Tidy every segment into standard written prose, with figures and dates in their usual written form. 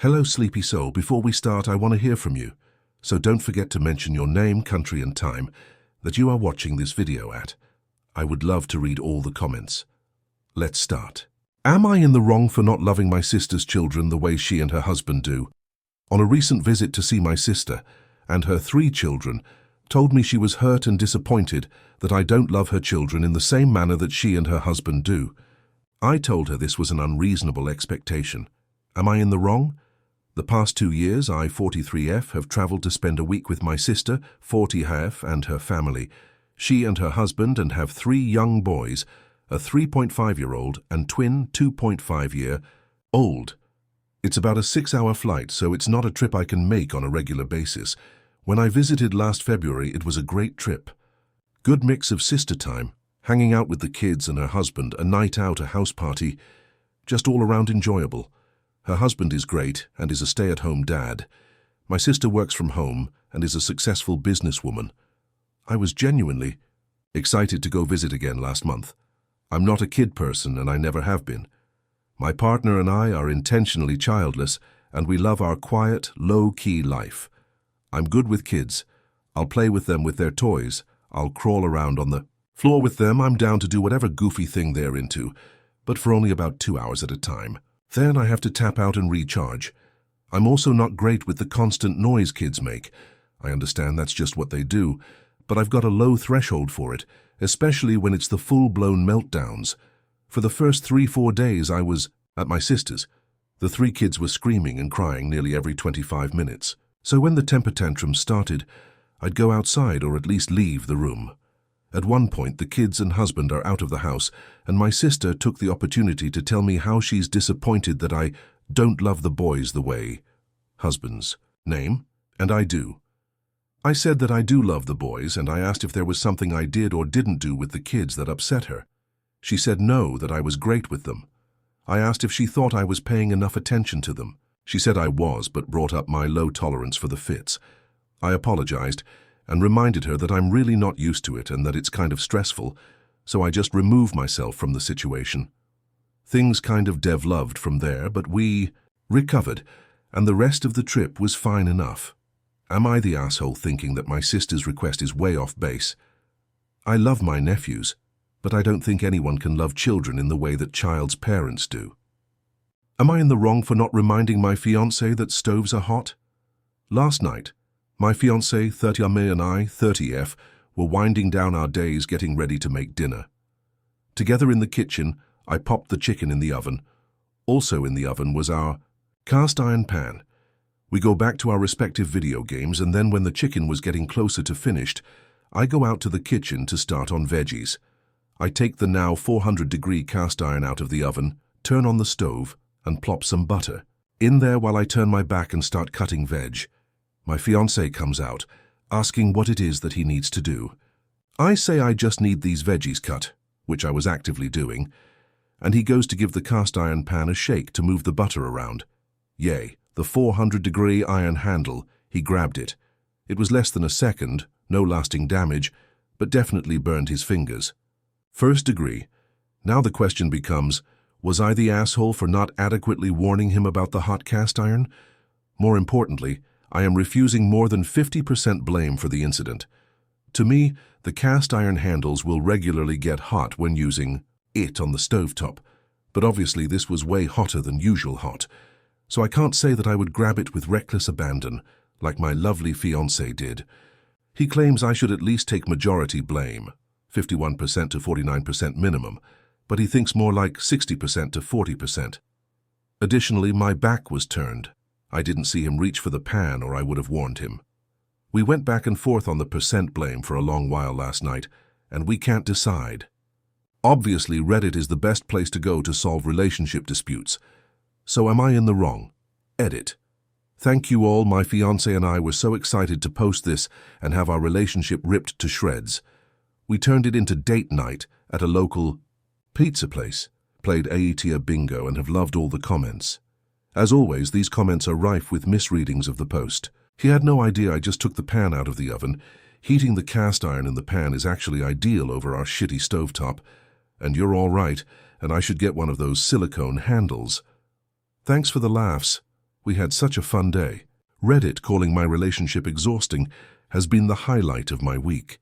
Hello, sleepy soul. Before we start, I want to hear from you. So don't forget to mention your name, country, and time that you are watching this video at. I would love to read all the comments. Let's start. Am I in the wrong for not loving my sister's children the way she and her husband do? On a recent visit to see my sister and her 3 children, told me she was hurt and disappointed that I don't love her children in the same manner that she and her husband do. I told her this was an unreasonable expectation. Am I in the wrong? The past 2 years, I, 43F, have traveled to spend a week with my sister, 40F, and her family. She and her husband and have 3 young boys, a 3.5-year-old and twin 2.5-year-old. It's about a 6-hour flight, so it's not a trip I can make on a regular basis. When I visited last February, it was a great trip. Good mix of sister time, hanging out with the kids and her husband, a night out, a house party, just all around enjoyable. Her husband is great and is a stay-at-home dad. My sister works from home and is a successful businesswoman. I was genuinely excited to go visit again last month. I'm not a kid person and I never have been. My partner and I are intentionally childless and we love our quiet, low-key life. I'm good with kids. I'll play with them with their toys. I'll crawl around on the floor with them. I'm down to do whatever goofy thing they're into, but for only about 2 hours at a time. Then I have to tap out and recharge. I'm also not great with the constant noise kids make. I understand that's just what they do, but I've got a low threshold for it, especially when it's the full-blown meltdowns. For the first 3-4 days I was at my sister's. The 3 kids were screaming and crying nearly every 25 minutes. So when the temper tantrums started, I'd go outside or at least leave the room. At one point, the kids and husband are out of the house, and my sister took the opportunity to tell me how she's disappointed that I don't love the boys the way husband's name, and I do. I said that I do love the boys, and I asked if there was something I did or didn't do with the kids that upset her. She said no, that I was great with them. I asked if she thought I was paying enough attention to them. She said I was, but brought up my low tolerance for the fits. I apologized and reminded her that I'm really not used to it and that it's kind of stressful, so I just removed myself from the situation. Things kind of developed from there, but we recovered, and the rest of the trip was fine enough. Am I the asshole thinking that my sister's request is way off base? I love my nephews, but I don't think anyone can love children in the way that child's parents do. Am I in the wrong for not reminding my fiancé that stoves are hot? Last night, my fiancé, 30M, and I, 30F, were winding down our days getting ready to make dinner. Together in the kitchen, I popped the chicken in the oven. Also in the oven was our cast iron pan. We go back to our respective video games, and then when the chicken was getting closer to finished, I go out to the kitchen to start on veggies. I take the now 400-degree cast iron out of the oven, turn on the stove, and plop some butter in there while I turn my back and start cutting veg. My fiancé comes out, asking what it is that he needs to do. I say I just need these veggies cut, which I was actively doing, and he goes to give the cast iron pan a shake to move the butter around. Yay, the 400-degree iron handle, he grabbed it. It was less than a second, no lasting damage, but definitely burned his fingers. First degree. Now the question becomes, was I the asshole for not adequately warning him about the hot cast iron? More importantly, I am refusing more than 50% blame for the incident. To me, the cast iron handles will regularly get hot when using it on the stovetop, but obviously this was way hotter than usual hot, so I can't say that I would grab it with reckless abandon, like my lovely fiancé did. He claims I should at least take majority blame, 51% to 49% minimum, but he thinks more like 60% to 40%. Additionally, my back was turned. I didn't see him reach for the pan or I would have warned him. We went back and forth on the percent blame for a long while last night, and we can't decide. Obviously, Reddit is the best place to go to solve relationship disputes. So am I in the wrong? Edit. Thank you all, my fiancé and I were so excited to post this and have our relationship ripped to shreds. We turned it into date night at a local pizza place, played aita bingo, and have loved all the comments. As always, these comments are rife with misreadings of the post. He had no idea I just took the pan out of the oven. Heating the cast iron in the pan is actually ideal over our shitty stovetop. And you're all right, and I should get one of those silicone handles. Thanks for the laughs. We had such a fun day. Reddit calling my relationship exhausting has been the highlight of my week.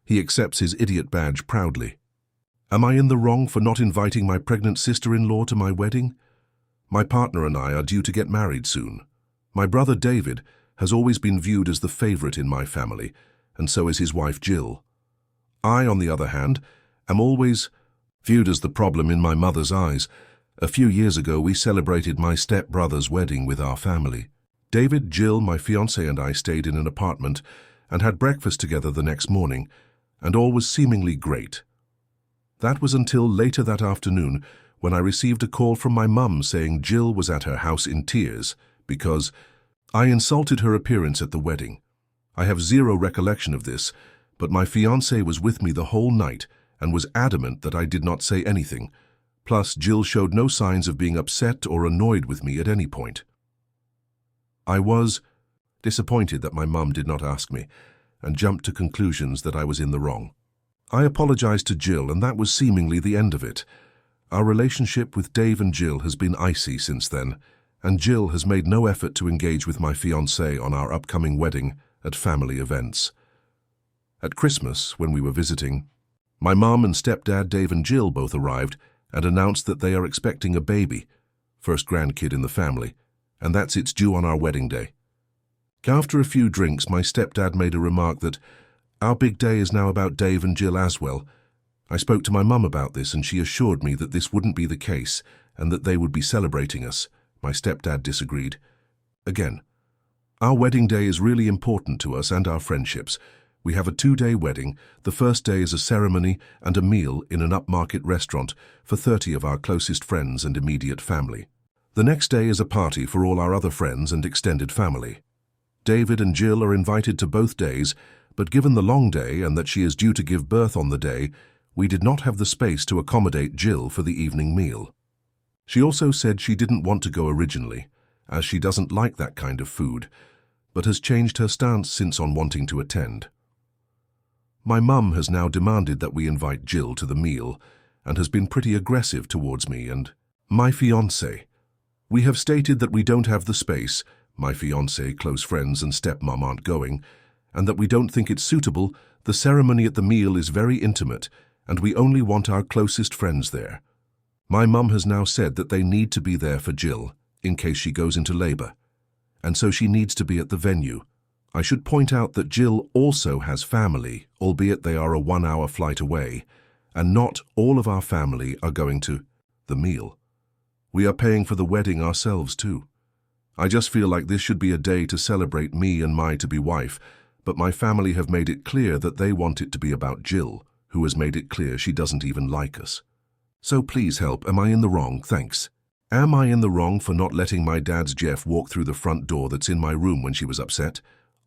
He accepts his idiot badge proudly. Am I in the wrong for not inviting my pregnant sister-in-law to my wedding? My partner and I are due to get married soon. My brother David has always been viewed as the favorite in my family, and so is his wife Jill. I, on the other hand, am always viewed as the problem in my mother's eyes. A few years ago, we celebrated my step-brother's wedding with our family. David, Jill, my fiancé, and I stayed in an apartment and had breakfast together the next morning, and all was seemingly great. That was until later that afternoon when I received a call from my mum saying Jill was at her house in tears because I insulted her appearance at the wedding. I have zero recollection of this, but my fiancé was with me the whole night and was adamant that I did not say anything. Plus, Jill showed no signs of being upset or annoyed with me at any point. I was disappointed that my mum did not ask me and jumped to conclusions that I was in the wrong. I apologized to Jill, and that was seemingly the end of it. Our relationship with Dave and Jill has been icy since then, and Jill has made no effort to engage with my fiancé on our upcoming wedding at family events. At Christmas, when we were visiting, my mum and stepdad Dave and Jill both arrived and announced that they are expecting a baby, first grandkid in the family, and that's it's due on our wedding day. After a few drinks, my stepdad made a remark that our big day is now about Dave and Jill as well. I spoke to my mum about this, and she assured me that this wouldn't be the case and that they would be celebrating us. My stepdad disagreed. Again, our wedding day is really important to us and our friendships. We have a 2-day wedding. The first day is a ceremony and a meal in an upmarket restaurant for 30 of our closest friends and immediate family. The next day is a party for all our other friends and extended family. David and Jill are invited to both days, but given the long day and that she is due to give birth on the day, we did not have the space to accommodate Jill for the evening meal. She also said she didn't want to go originally, as she doesn't like that kind of food, but has changed her stance since on wanting to attend. My mum has now demanded that we invite Jill to the meal and has been pretty aggressive towards me and my fiancé. We have stated that we don't have the space, my fiancé, close friends and stepmom aren't going, and that we don't think it's suitable. The ceremony at the meal is very intimate, and we only want our closest friends there. My mum has now said that they need to be there for Jill, in case she goes into labor, and so she needs to be at the venue. I should point out that Jill also has family, albeit they are a 1-hour flight away, and not all of our family are going to the meal. We are paying for the wedding ourselves too. I just feel like this should be a day to celebrate me and my to-be wife, but my family have made it clear that they want it to be about Jill, who has made it clear she doesn't even like us. So please help, am I in the wrong? Thanks. Am I in the wrong for not letting my dad's Jeff walk through the front door that's in my room when she was upset?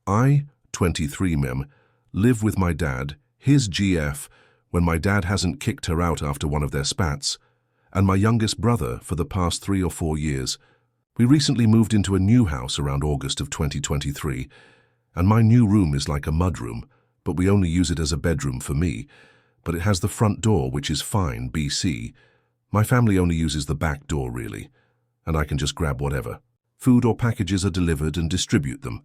I, 23 mem, live with my dad, his GF, when my dad hasn't kicked her out after one of their spats, and my youngest brother for the past 3 or 4 years. We recently moved into a new house around August of 2023, and my new room is like a mudroom, but we only use it as a bedroom for me, but it has the front door, which is fine, BC. My family only uses the back door, really, and I can just grab whatever. Food or packages are delivered and distribute them.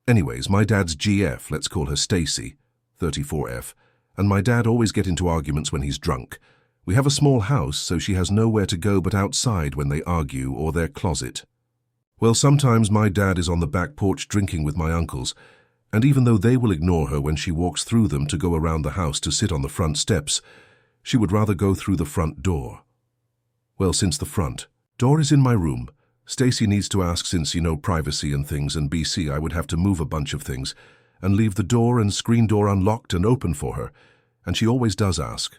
Anyways, my dad's GF, let's call her Stacy, 34F, and my dad always get into arguments when he's drunk. We have a small house, so she has nowhere to go but outside when they argue or their closet. Well, sometimes my dad is on the back porch drinking with my uncles, and even though they will ignore her when she walks through them to go around the house to sit on the front steps, she would rather go through the front door. Well, since the front door is in my room, Stacy needs to ask since, privacy and things, and BC, I would have to move a bunch of things and leave the door and screen door unlocked and open for her, and she always does ask.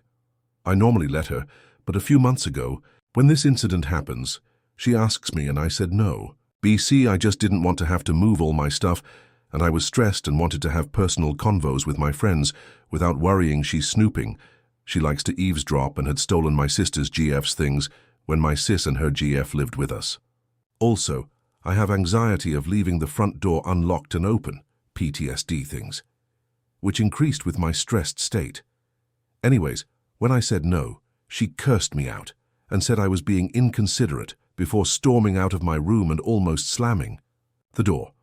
I normally let her, but a few months ago, when this incident happens, she asks me and I said no. BC, I just didn't want to have to move all my stuff, and I was stressed and wanted to have personal convos with my friends without worrying she's snooping. She likes to eavesdrop and had stolen my sister's GF's things when my sis and her GF lived with us. Also, I have anxiety of leaving the front door unlocked and open, PTSD things, which increased with my stressed state. Anyways, when I said no, she cursed me out and said I was being inconsiderate before storming out of my room and almost slamming the door.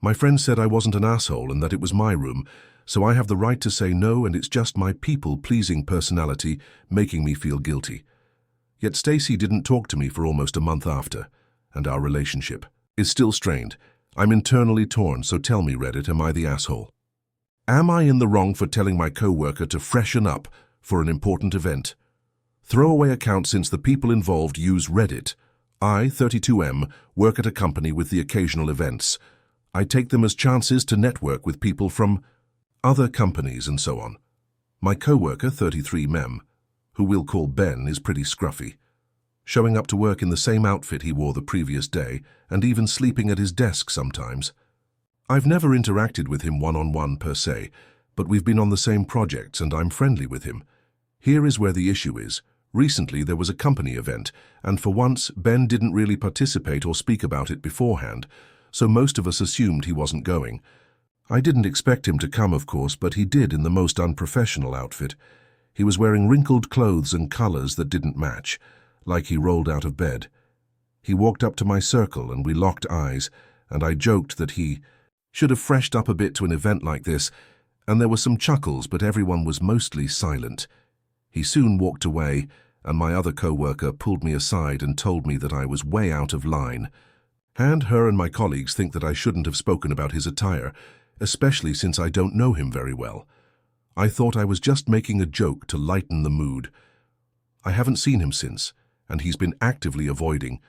My friend said I wasn't an asshole and that it was my room, so I have the right to say no, and it's just my people-pleasing personality making me feel guilty. Yet Stacy didn't talk to me for almost a month after, and our relationship is still strained. I'm internally torn, so tell me, Reddit, am I the asshole? Am I in the wrong for telling my coworker to freshen up for an important event? Throwaway account since the people involved use Reddit. I, 32M, work at a company with the occasional events. I take them as chances to network with people from other companies and so on. My coworker, 33M, who we'll call Ben, is pretty scruffy, showing up to work in the same outfit he wore the previous day and even sleeping at his desk sometimes. I've never interacted with him one-on-one per se, but we've been on the same projects and I'm friendly with him. Here is where the issue is. Recently there was a company event, and for once Ben didn't really participate or speak about it beforehand, so most of us assumed he wasn't going. I didn't expect him to come, of course, but he did in the most unprofessional outfit. He was wearing wrinkled clothes and colors that didn't match, like he rolled out of bed. He walked up to my circle and we locked eyes, and I joked that he should have freshed up a bit to an event like this, and there were some chuckles, but everyone was mostly silent. He soon walked away, and my other co-worker pulled me aside and told me that I was way out of line. Her and my colleagues think that I shouldn't have spoken about his attire, especially since I don't know him very well. I thought I was just making a joke to lighten the mood. I haven't seen him since, and he's been actively avoiding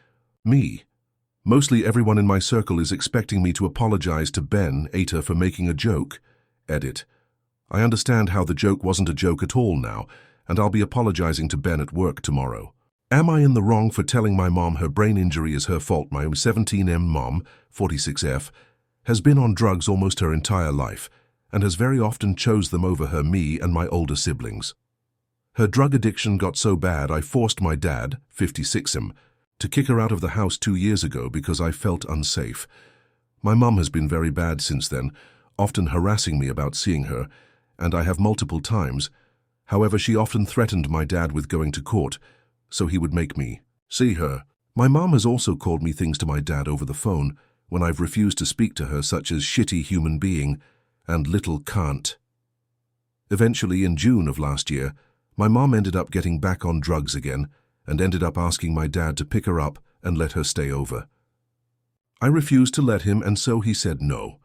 me. Mostly everyone in my circle is expecting me to apologize to Ben, Aita, for making a joke. Edit. I understand how the joke wasn't a joke at all now, and I'll be apologizing to Ben at work tomorrow. Am I in the wrong for telling my mom her brain injury is her fault? My 17M mom, 46F, has been on drugs almost her entire life and has very often chose them over me and my older siblings. Her drug addiction got so bad I forced my dad, 56M, to kick her out of the house 2 years ago because I felt unsafe. My mom has been very bad since then, often harassing me about seeing her, and I have multiple times. However, she often threatened my dad with going to court, so he would make me see her. My mom has also called me things to my dad over the phone when I've refused to speak to her, such as shitty human being and little cunt. Eventually, in June of last year, my mom ended up getting back on drugs again and ended up asking my dad to pick her up and let her stay over. I refused to let him, and so he said no.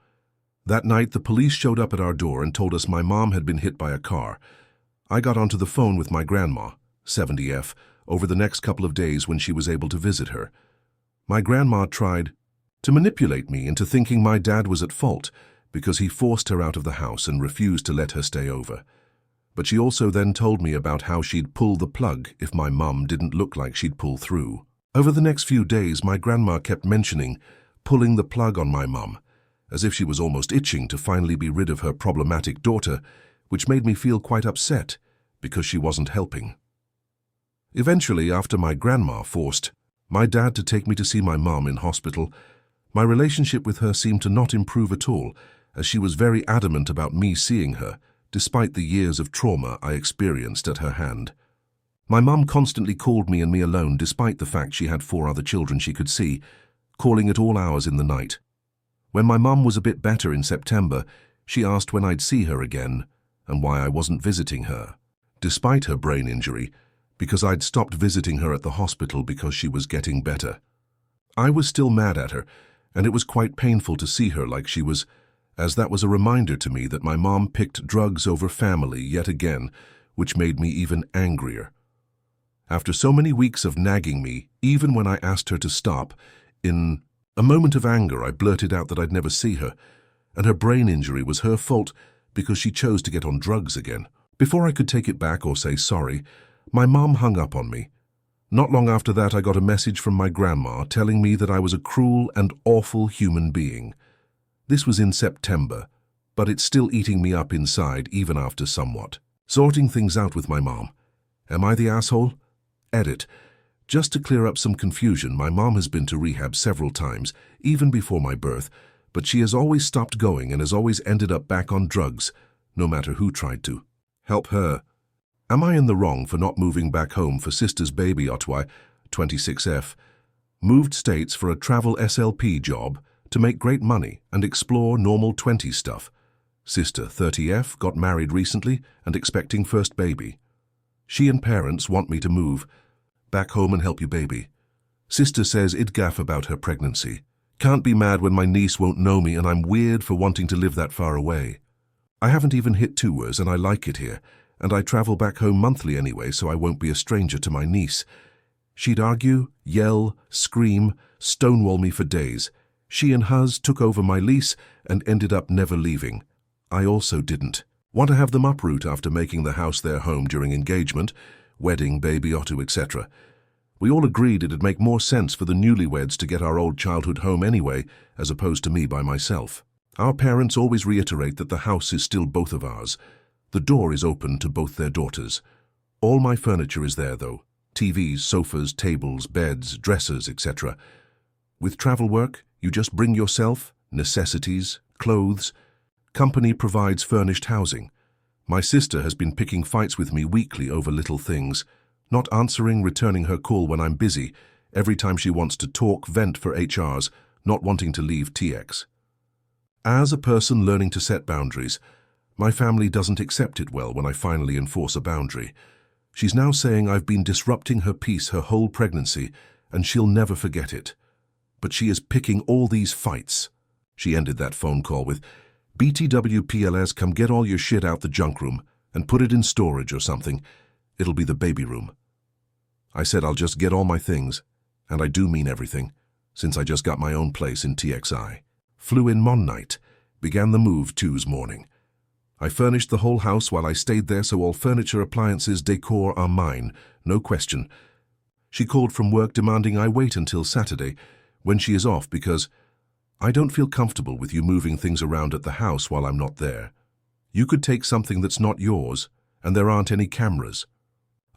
That night, the police showed up at our door and told us my mom had been hit by a car. I got onto the phone with my grandma, 70F, over the next couple of days when she was able to visit her. My grandma tried to manipulate me into thinking my dad was at fault because he forced her out of the house and refused to let her stay over. But she also then told me about how she'd pull the plug if my mum didn't look like she'd pull through. Over the next few days, my grandma kept mentioning pulling the plug on my mum, as if she was almost itching to finally be rid of her problematic daughter, which made me feel quite upset because she wasn't helping. Eventually, after my grandma forced my dad to take me to see my mom in hospital, my relationship with her seemed to not improve at all, as she was very adamant about me seeing her, despite the years of trauma I experienced at her hand. My mum constantly called me and me alone, despite the fact she had 4 other children she could see, calling at all hours in the night. When my mum was a bit better in September, she asked when I'd see her again and why I wasn't visiting her, despite her brain injury, because I'd stopped visiting her at the hospital because she was getting better. I was still mad at her, and it was quite painful to see her like she was, as that was a reminder to me that my mom picked drugs over family yet again, which made me even angrier. After so many weeks of nagging me, even when I asked her to stop, in a moment of anger I blurted out that I'd never see her, and her brain injury was her fault because she chose to get on drugs again. Before I could take it back or say sorry, my mom hung up on me. Not long after that, I got a message from my grandma telling me that I was a cruel and awful human being. This was in September, but it's still eating me up inside even after somewhat sorting things out with my mom. Am I the asshole? Edit. Just to clear up some confusion, my mom has been to rehab several times, even before my birth, but she has always stopped going and has always ended up back on drugs, no matter who tried to help her. Am I in the wrong for not moving back home for sister's baby, Otway, 26F? Moved states for a travel SLP job to make great money and explore normal 20s stuff. Sister, 30F, got married recently and expecting first baby. She and parents want me to move back home and help you baby. Sister says I'd gaff about her pregnancy. Can't be mad when my niece won't know me and I'm weird for wanting to live that far away. I haven't even hit 2 and I like it here, and I travel back home monthly anyway, so I won't be a stranger to my niece. She'd argue, yell, scream, stonewall me for days. She and hus took over my lease and ended up never leaving. I also didn't want to have them uproot after making the house their home during engagement, wedding, baby, Otto, etc. We all agreed it'd make more sense for the newlyweds to get our old childhood home anyway, as opposed to me by myself. Our parents always reiterate that the house is still both of ours. The door is open to both their daughters. All my furniture is there, though. TVs, sofas, tables, beds, dressers, etc. With travel work, you just bring yourself, necessities, clothes. Company provides furnished housing. My sister has been picking fights with me weekly over little things, not answering, returning her call when I'm busy, every time she wants to talk, vent for HRs, not wanting to leave TX. As a person learning to set boundaries, my family doesn't accept it well when I finally enforce a boundary. She's now saying I've been disrupting her peace her whole pregnancy, and she'll never forget it. But she is picking all these fights. She ended that phone call with, "BTWPLS, come get all your shit out the junk room and put it in storage or something. It'll be the baby room." I said I'll just get all my things, and I do mean everything, since I just got my own place in TXI. Flew in Mon night, began the move Tuesday morning. I furnished the whole house while I stayed there, so all furniture, appliances, decor are mine, no question. She called from work demanding I wait until Saturday, when she is off, because I don't feel comfortable with you moving things around at the house while I'm not there. You could take something that's not yours, and there aren't any cameras.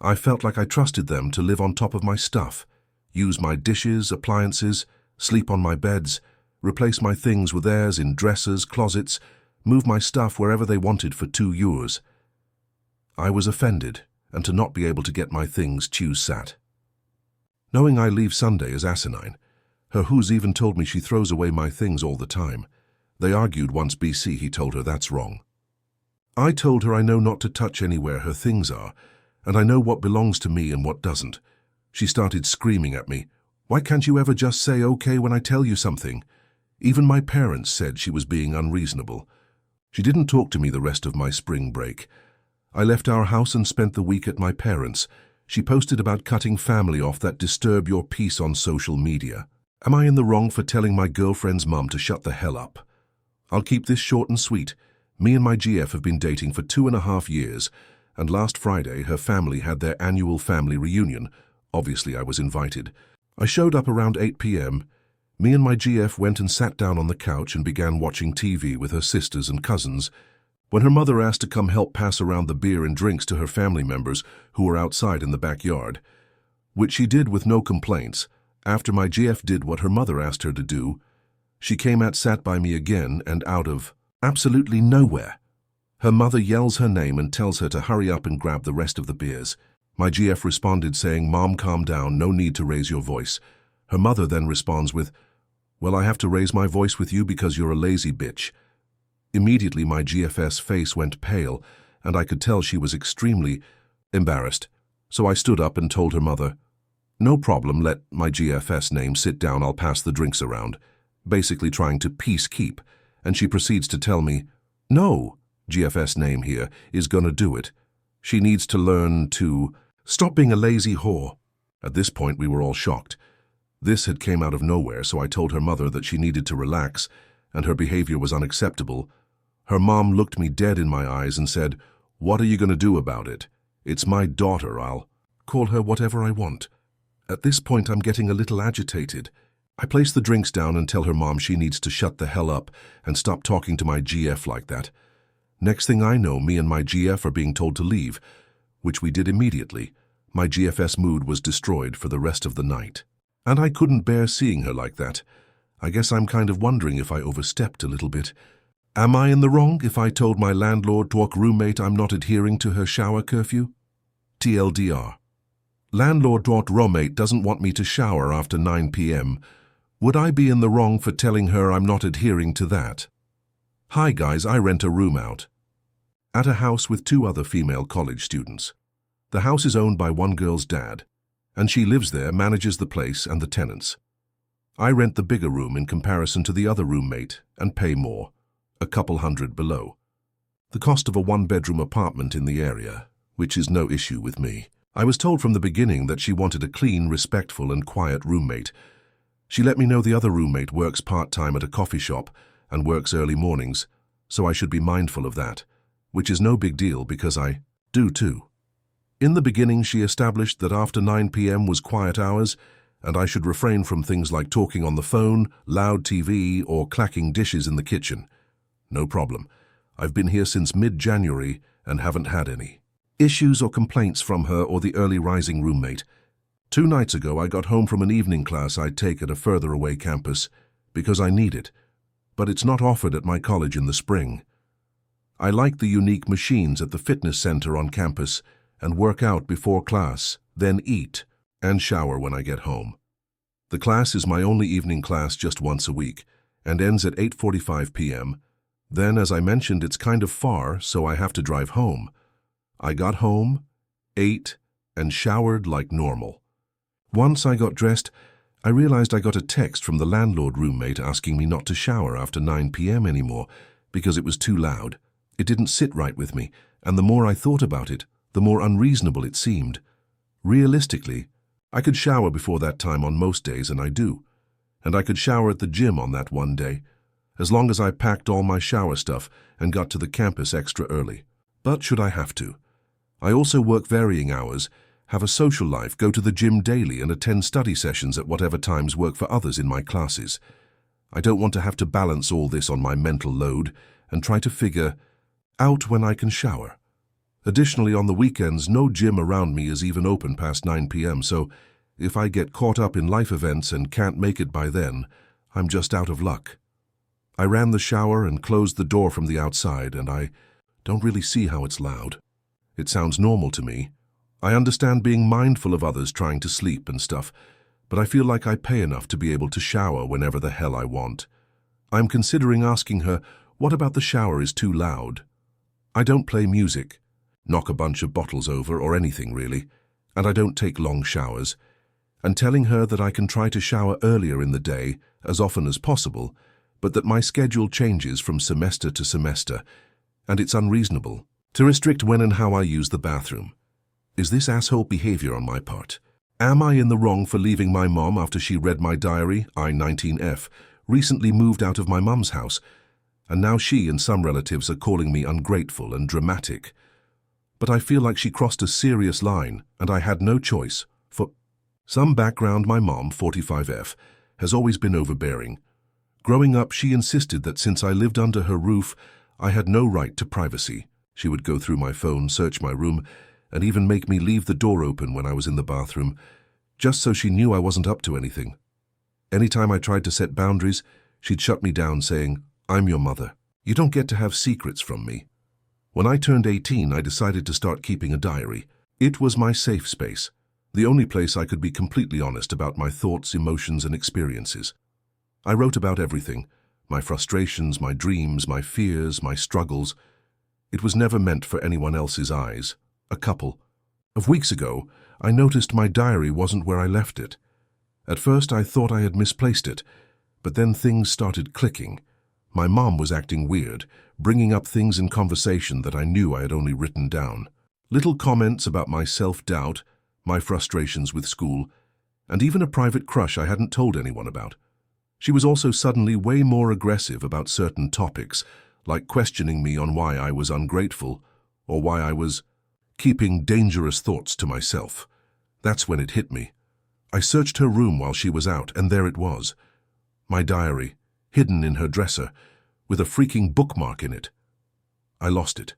I felt like I trusted them to live on top of my stuff, use my dishes, appliances, sleep on my beds, replace my things with theirs in dressers, closets, move my stuff wherever they wanted for 2 years. I was offended, and to not be able to get my things sat. Knowing I leave Sunday is asinine. Her who's even told me she throws away my things all the time. They argued once BC he told her that's wrong. I told her I know not to touch anywhere her things are, and I know what belongs to me and what doesn't. She started screaming at me, "Why can't you ever just say okay when I tell you something?" Even my parents said she was being unreasonable. She didn't talk to me the rest of my spring break. I left our house and spent the week at my parents'. She posted about cutting family off that disturb your peace on social media. Am I in the wrong for telling my girlfriend's mum to shut the hell up? I'll keep this short and sweet. Me and my GF have been dating for 2.5 years, and last Friday her family had their annual family reunion. Obviously I was invited. I showed up around 8 p.m. Me and my GF went and sat down on the couch and began watching TV with her sisters and cousins, when her mother asked to come help pass around the beer and drinks to her family members who were outside in the backyard, which she did with no complaints. After my GF did what her mother asked her to do, she sat by me again, and out of absolutely nowhere, her mother yells her name and tells her to hurry up and grab the rest of the beers. My GF responded saying, "Mom, calm down, no need to raise your voice." Her mother then responds with, "Well, I have to raise my voice with you because you're a lazy bitch." Immediately my GF's face went pale, and I could tell she was extremely embarrassed. So I stood up and told her mother, "No problem, let my GF's name sit down, I'll pass the drinks around," basically trying to peacekeep, and she proceeds to tell me, "No, GF's name here is gonna do it. She needs to learn to stop being a lazy whore." At this point we were all shocked. This had came out of nowhere, so I told her mother that she needed to relax, and her behavior was unacceptable. Her mom looked me dead in my eyes and said, "What are you gonna do about it? It's my daughter, I'll call her whatever I want." At this point I'm getting a little agitated. I place the drinks down and tell her mom she needs to shut the hell up and stop talking to my GF like that. Next thing I know, me and my GF are being told to leave, which we did immediately. My GF's mood was destroyed for the rest of the night. And I couldn't bear seeing her like that. I guess I'm kind of wondering if I overstepped a little bit. Am I in the wrong if I told my landlord talk roommate I'm not adhering to her shower curfew? TLDR. Landlord.roommate doesn't want me to shower after 9 p.m. Would I be in the wrong for telling her I'm not adhering to that? Hi guys, I rent a room out at a house with 2 other female college students. The house is owned by one girl's dad, and she lives there, manages the place and the tenants. I rent the bigger room in comparison to the other roommate and pay more, a couple hundred below the cost of a 1-bedroom apartment in the area, which is no issue with me. I was told from the beginning that she wanted a clean, respectful and quiet roommate. She let me know the other roommate works part-time at a coffee shop and works early mornings, so I should be mindful of that, which is no big deal because I do too. In the beginning, she established that after 9 p.m. was quiet hours, and I should refrain from things like talking on the phone, loud TV, or clacking dishes in the kitchen. No problem. I've been here since mid-January and haven't had any issues or complaints from her or the early rising roommate. 2 nights ago, I got home from an evening class I'd take at a further away campus because I need it, but it's not offered at my college in the spring. I like the unique machines at the fitness center on campus and work out before class, then eat and shower when I get home. The class is my only evening class just once a week and ends at 8:45 p.m. Then, as I mentioned, it's kind of far, so I have to drive home. I got home, ate, and showered like normal. Once I got dressed, I realized I got a text from the landlord roommate asking me not to shower after 9 p.m. anymore because it was too loud. It didn't sit right with me, and the more I thought about it, the more unreasonable it seemed. Realistically, I could shower before that time on most days, and I do. And I could shower at the gym on that one day, as long as I packed all my shower stuff and got to the campus extra early. But should I have to? I also work varying hours, have a social life, go to the gym daily, and attend study sessions at whatever times work for others in my classes. I don't want to have to balance all this on my mental load and try to figure out when I can shower. Additionally, on the weekends, no gym around me is even open past 9 p.m., so if I get caught up in life events and can't make it by then, I'm just out of luck. I ran the shower and closed the door from the outside, and I don't really see how it's loud. It sounds normal to me. I understand being mindful of others trying to sleep and stuff, but I feel like I pay enough to be able to shower whenever the hell I want. I'm considering asking her, what about the shower is too loud? I don't play music, knock a bunch of bottles over, or anything really, and I don't take long showers, and telling her that I can try to shower earlier in the day, as often as possible, but that my schedule changes from semester to semester, and it's unreasonable to restrict when and how I use the bathroom. Is this asshole behavior on my part? Am I in the wrong for leaving my mom after she read my diary? I, 19F, recently moved out of my mum's house, and now she and some relatives are calling me ungrateful and dramatic. But I feel like she crossed a serious line, and I had no choice. For some background, my mom, 45F, has always been overbearing. Growing up, she insisted that since I lived under her roof, I had no right to privacy. She would go through my phone, search my room, and even make me leave the door open when I was in the bathroom, just so she knew I wasn't up to anything. Anytime I tried to set boundaries, she'd shut me down saying, "I'm your mother. You don't get to have secrets from me." When I turned 18, I decided to start keeping a diary. It was my safe space, the only place I could be completely honest about my thoughts, emotions, and experiences. I wrote about everything, my frustrations, my dreams, my fears, my struggles. It was never meant for anyone else's eyes. A couple of weeks ago, I noticed my diary wasn't where I left it. At first, I thought I had misplaced it, but then things started clicking. My mom was acting weird, bringing up things in conversation that I knew I had only written down. Little comments about my self-doubt, my frustrations with school, and even a private crush I hadn't told anyone about. She was also suddenly way more aggressive about certain topics, like questioning me on why I was ungrateful or why I was keeping dangerous thoughts to myself. That's when it hit me. I searched her room while she was out, and there it was. My diary, hidden in her dresser, with a freaking bookmark in it. I lost it.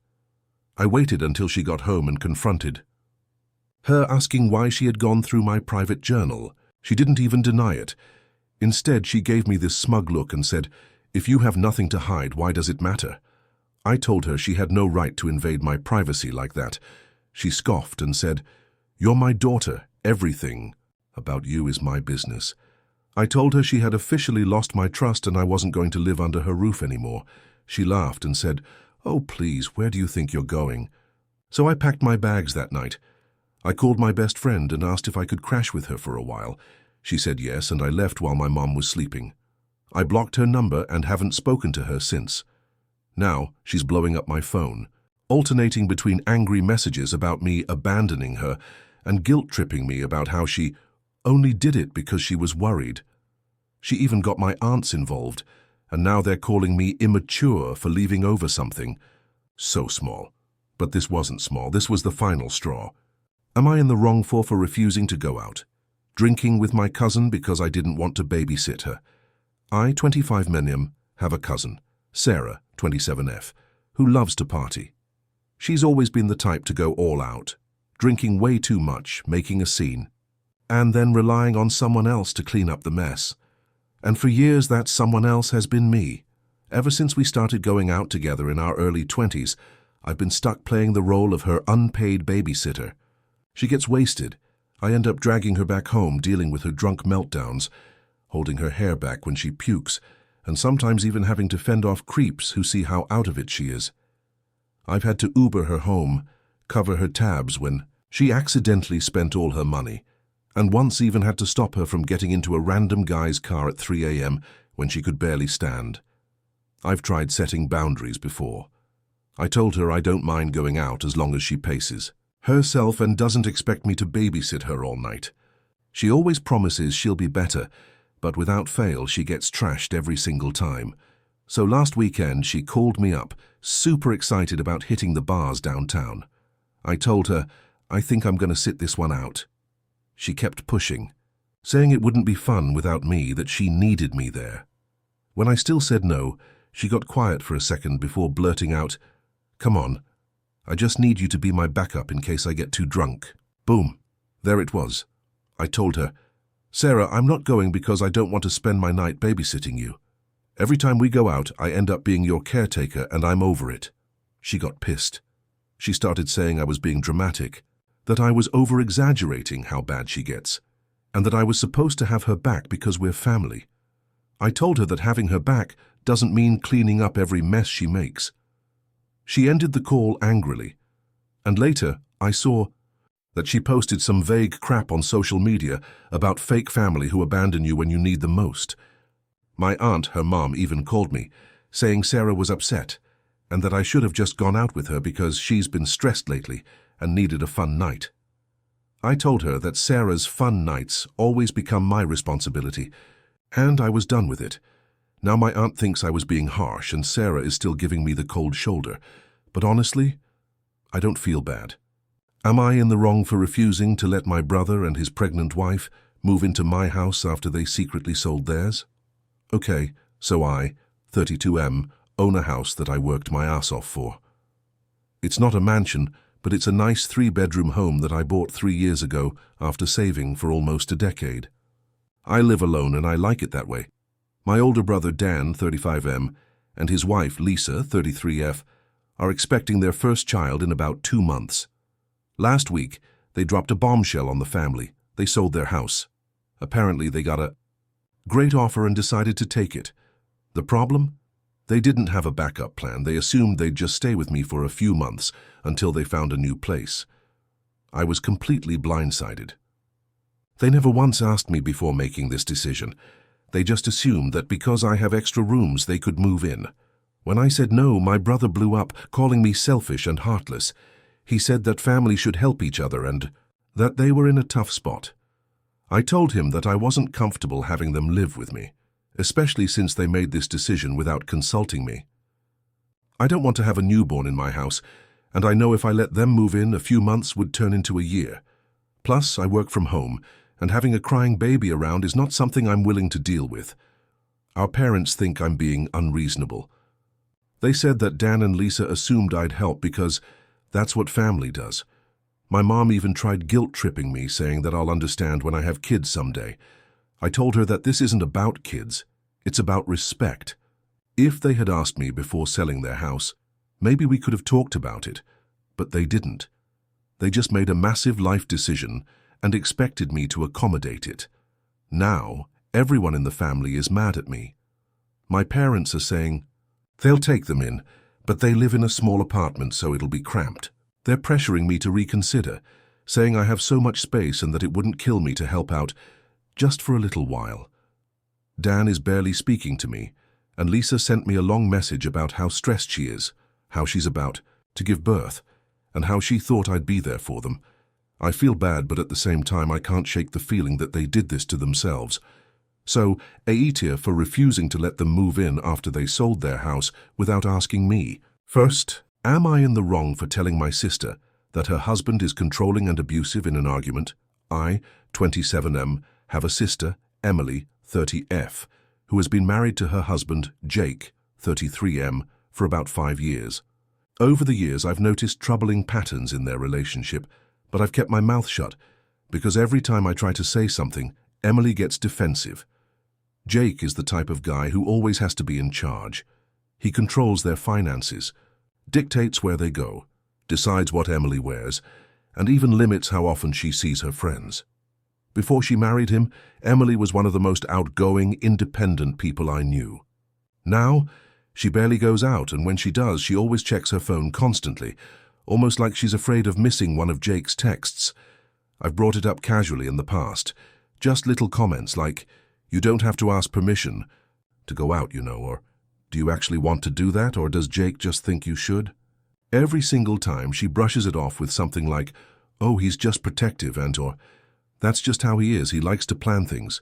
I waited until she got home and confronted her, asking why she had gone through my private journal. She didn't even deny it. Instead, she gave me this smug look and said, "If you have nothing to hide, why does it matter?" I told her she had no right to invade my privacy like that. She scoffed and said, "You're my daughter. Everything about you is my business. I told her she had officially lost my trust and I wasn't going to live under her roof anymore. She laughed and said, "Oh, please, where do you think you're going?" So I packed my bags that night. I called my best friend and asked if I could crash with her for a while. She said yes, and I left while my mom was sleeping. I blocked her number and haven't spoken to her since. Now she's blowing up my phone, alternating between angry messages about me abandoning her and guilt-tripping me about how she only did it because she was worried. She even got my aunts involved, and now they're calling me immature for leaving over something. So small. But this wasn't small. This was the final straw. Am I in the wrong for refusing to go out? Drinking with my cousin because I didn't want to babysit her. I, 25 Menyam, have a cousin, Sarah, 27F, who loves to party. She's always been the type to go all out, drinking way too much, making a scene, and then relying on someone else to clean up the mess. And for years that someone else has been me. Ever since we started going out together in our early 20s, I've been stuck playing the role of her unpaid babysitter. She gets wasted. I end up dragging her back home, dealing with her drunk meltdowns, holding her hair back when she pukes, and sometimes even having to fend off creeps who see how out of it she is. I've had to Uber her home, cover her tabs when she accidentally spent all her money, and once even had to stop her from getting into a random guy's car at 3 a.m. when she could barely stand. I've tried setting boundaries before. I told her I don't mind going out as long as she paces herself and doesn't expect me to babysit her all night. She always promises she'll be better, but without fail she gets trashed every single time. So last weekend she called me up, super excited about hitting the bars downtown. I told her, I think I'm going to sit this one out. She kept pushing, saying it wouldn't be fun without me, that she needed me there. When I still said no, she got quiet for a second before blurting out, "Come on, I just need you to be my backup in case I get too drunk." Boom, there it was. I told her, "Sarah, I'm not going because I don't want to spend my night babysitting you. Every time we go out, I end up being your caretaker and I'm over it." She got pissed. She started saying I was being dramatic, that I was over-exaggerating how bad she gets, and that I was supposed to have her back because we're family. I told her that having her back doesn't mean cleaning up every mess she makes. She ended the call angrily, and later I saw that she posted some vague crap on social media about fake family who abandon you when you need them most. My aunt, her mom, even called me, saying Sarah was upset, and that I should have just gone out with her because she's been stressed lately and needed a fun night. I told her that Sarah's fun nights always become my responsibility, and I was done with it. Now my aunt thinks I was being harsh and Sarah is still giving me the cold shoulder, but honestly, I don't feel bad. Am I in the wrong for refusing to let my brother and his pregnant wife move into my house after they secretly sold theirs? Okay, so I, 32M, own a house that I worked my ass off for. It's not a mansion, but it's a nice 3-bedroom home that I bought 3 years ago after saving for almost a decade. I live alone and I like it that way. My older brother Dan, 35M, and his wife Lisa, 33F, are expecting their first child in about 2 months. Last week, they dropped a bombshell on the family. They sold their house. Apparently, they got a great offer and decided to take it. The problem? They didn't have a backup plan. They assumed they'd just stay with me for a few months until they found a new place. I was completely blindsided. They never once asked me before making this decision. They just assumed that because I have extra rooms, they could move in. When I said no, my brother blew up, calling me selfish and heartless. He said that family should help each other and that they were in a tough spot. I told him that I wasn't comfortable having them live with me, especially since they made this decision without consulting me. I don't want to have a newborn in my house, and I know if I let them move in, a few months would turn into a year. Plus, I work from home, and having a crying baby around is not something I'm willing to deal with. Our parents think I'm being unreasonable. They said that Dan and Lisa assumed I'd help because that's what family does. My mom even tried guilt-tripping me, saying that I'll understand when I have kids someday. I told her that this isn't about kids, it's about respect. If they had asked me before selling their house, maybe we could have talked about it, but they didn't. They just made a massive life decision and expected me to accommodate it. Now, everyone in the family is mad at me. My parents are saying, they'll take them in, but they live in a small apartment so it'll be cramped. They're pressuring me to reconsider, saying I have so much space and that it wouldn't kill me to help out just for a little while. Dan is barely speaking to me, and Lisa sent me a long message about how stressed she is, how she's about to give birth, and how she thought I'd be there for them. I feel bad, but at the same time I can't shake the feeling that they did this to themselves. So, aita for refusing to let them move in after they sold their house without asking me. First, am I in the wrong for telling my sister that her husband is controlling and abusive in an argument? I, 27M, have a sister, Emily, 30F, who has been married to her husband, Jake, 33M, for about 5 years. Over the years, I've noticed troubling patterns in their relationship, but I've kept my mouth shut because every time I try to say something, Emily gets defensive. Jake is the type of guy who always has to be in charge. He controls their finances, dictates where they go, decides what Emily wears, and even limits how often she sees her friends. Before she married him, Emily was one of the most outgoing, independent people I knew. Now, she barely goes out, and when she does, she always checks her phone constantly, almost like she's afraid of missing one of Jake's texts. I've brought it up casually in the past, just little comments like, "You don't have to ask permission to go out, or "Do you actually want to do that, or does Jake just think you should?" Every single time she brushes it off with something like, "Oh, he's just protective," or "That's just how he is, he likes to plan things."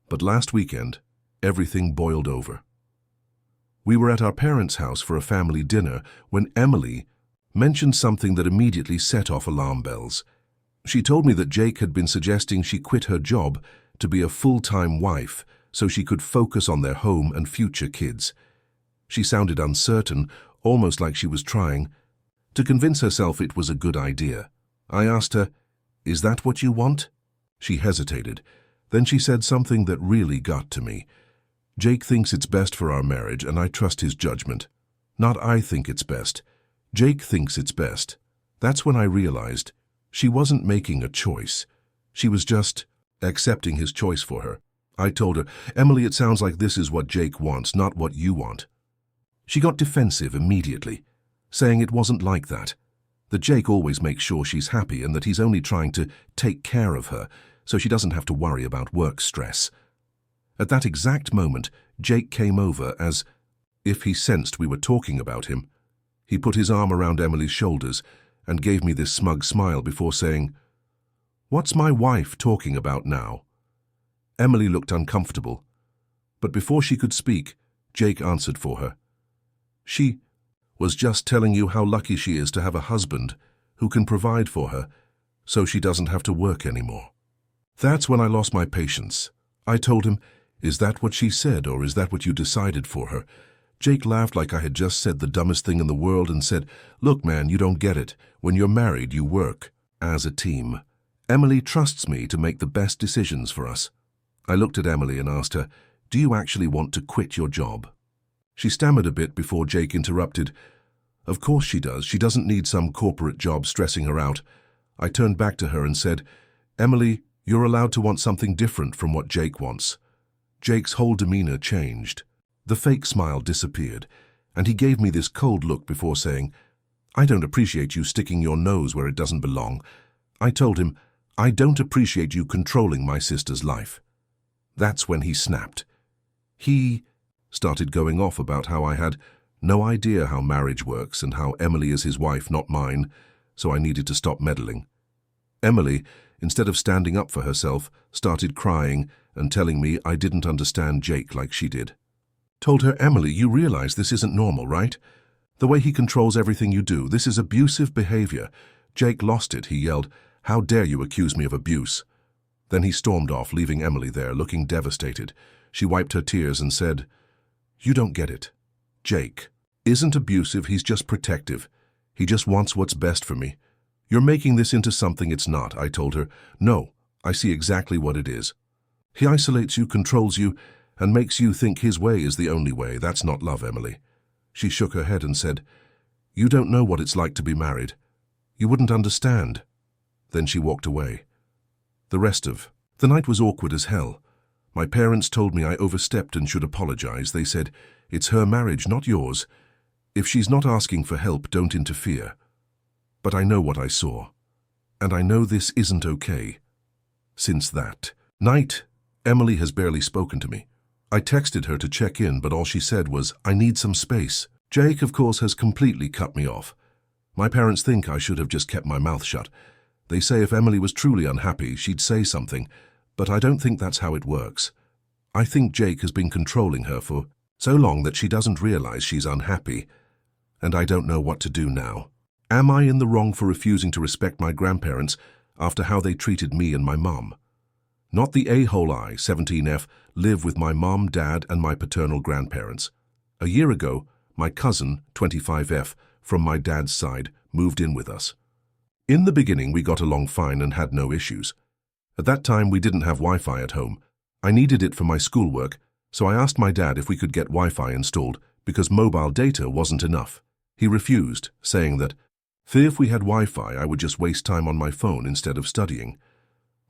But last weekend, everything boiled over. We were at our parents' house for a family dinner when Emily mentioned something that immediately set off alarm bells. She told me that Jake had been suggesting she quit her job to be a full-time wife so she could focus on their home and future kids. She sounded uncertain, almost like she was trying to convince herself it was a good idea. I asked her, "Is that what you want?" She hesitated. Then she said something that really got to me. "Jake thinks it's best for our marriage, and I trust his judgment. Not I think it's best. Jake thinks it's best." That's when I realized she wasn't making a choice. She was just accepting his choice for her. I told her, "Emily, it sounds like this is what Jake wants, not what you want." She got defensive immediately, saying it wasn't like that Jake always makes sure she's happy and that he's only trying to take care of her so she doesn't have to worry about work stress. At that exact moment, Jake came over as if he sensed we were talking about him. He put his arm around Emily's shoulders and gave me this smug smile before saying, "What's my wife talking about now?" Emily looked uncomfortable, but before she could speak, Jake answered for her. "She was just telling you how lucky she is to have a husband who can provide for her so she doesn't have to work anymore." That's when I lost my patience. I told him, "Is that what she said, or is that what you decided for her?" Jake laughed like I had just said the dumbest thing in the world and said, "Look, man, you don't get it. When you're married, you work as a team. Emily trusts me to make the best decisions for us." I looked at Emily and asked her, "Do you actually want to quit your job?" She stammered a bit before Jake interrupted. "Of course she does. She doesn't need some corporate job stressing her out." I turned back to her and said, "Emily, you're allowed to want something different from what Jake wants." Jake's whole demeanor changed. The fake smile disappeared, and he gave me this cold look before saying, "I don't appreciate you sticking your nose where it doesn't belong." I told him, "I don't appreciate you controlling my sister's life." That's when he snapped. He started going off about how I had no idea how marriage works and how Emily is his wife, not mine, so I needed to stop meddling. Emily, instead of standing up for herself, started crying and telling me I didn't understand Jake like she did. Told her, "Emily, you realize this isn't normal, right? The way he controls everything you do, this is abusive behavior." Jake lost it. He yelled, "How dare you accuse me of abuse?" Then he stormed off, leaving Emily there, looking devastated. She wiped her tears and said, "You don't get it. Jake isn't abusive, he's just protective. He just wants what's best for me. You're making this into something it's not." I told her, "No, I see exactly what it is. He isolates you, controls you, and makes you think his way is the only way. That's not love, Emily." She shook her head and said, "You don't know what it's like to be married. You wouldn't understand." Then she walked away. The rest of the night was awkward as hell. My parents told me I overstepped and should apologize. They said, "It's her marriage, not yours. If she's not asking for help, don't interfere." But I know what I saw, and I know this isn't okay. Since that night, Emily has barely spoken to me. I texted her to check in, but all she said was, "I need some space." Jake, of course, has completely cut me off. My parents think I should have just kept my mouth shut. They say if Emily was truly unhappy, she'd say something, but I don't think that's how it works. I think Jake has been controlling her for so long that she doesn't realize she's unhappy, and I don't know what to do now. Am I in the wrong for refusing to respect my grandparents after how they treated me and my mom? Not the a-hole I, 17F, live with my mom, dad, and my paternal grandparents. A year ago, my cousin, 25F, from my dad's side, moved in with us. In the beginning, we got along fine and had no issues. At that time, we didn't have Wi-Fi at home. I needed it for my schoolwork, so I asked my dad if we could get Wi-Fi installed because mobile data wasn't enough. He refused, saying that if we had Wi-Fi, I would just waste time on my phone instead of studying.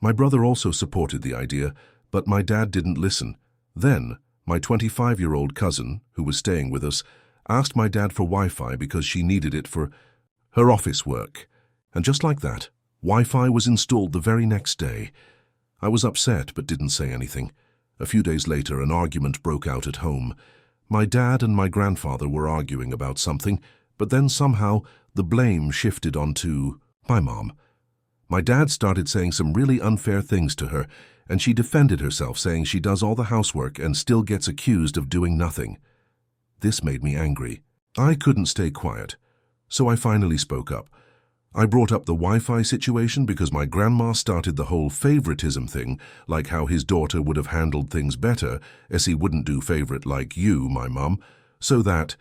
My brother also supported the idea, but my dad didn't listen. Then, my 25-year-old cousin, who was staying with us, asked my dad for Wi-Fi because she needed it for her office work. And just like that, Wi-Fi was installed the very next day. I was upset but didn't say anything. A few days later, an argument broke out at home. My dad and my grandfather were arguing about something, but then somehow the blame shifted onto my mom. My dad started saying some really unfair things to her, and she defended herself, saying she does all the housework and still gets accused of doing nothing. This made me angry. I couldn't stay quiet, so I finally spoke up. I brought up the Wi-Fi situation because my grandma started the whole favoritism thing, like how his daughter would have handled things better, as he wouldn't do favorite like you, my mum, so that's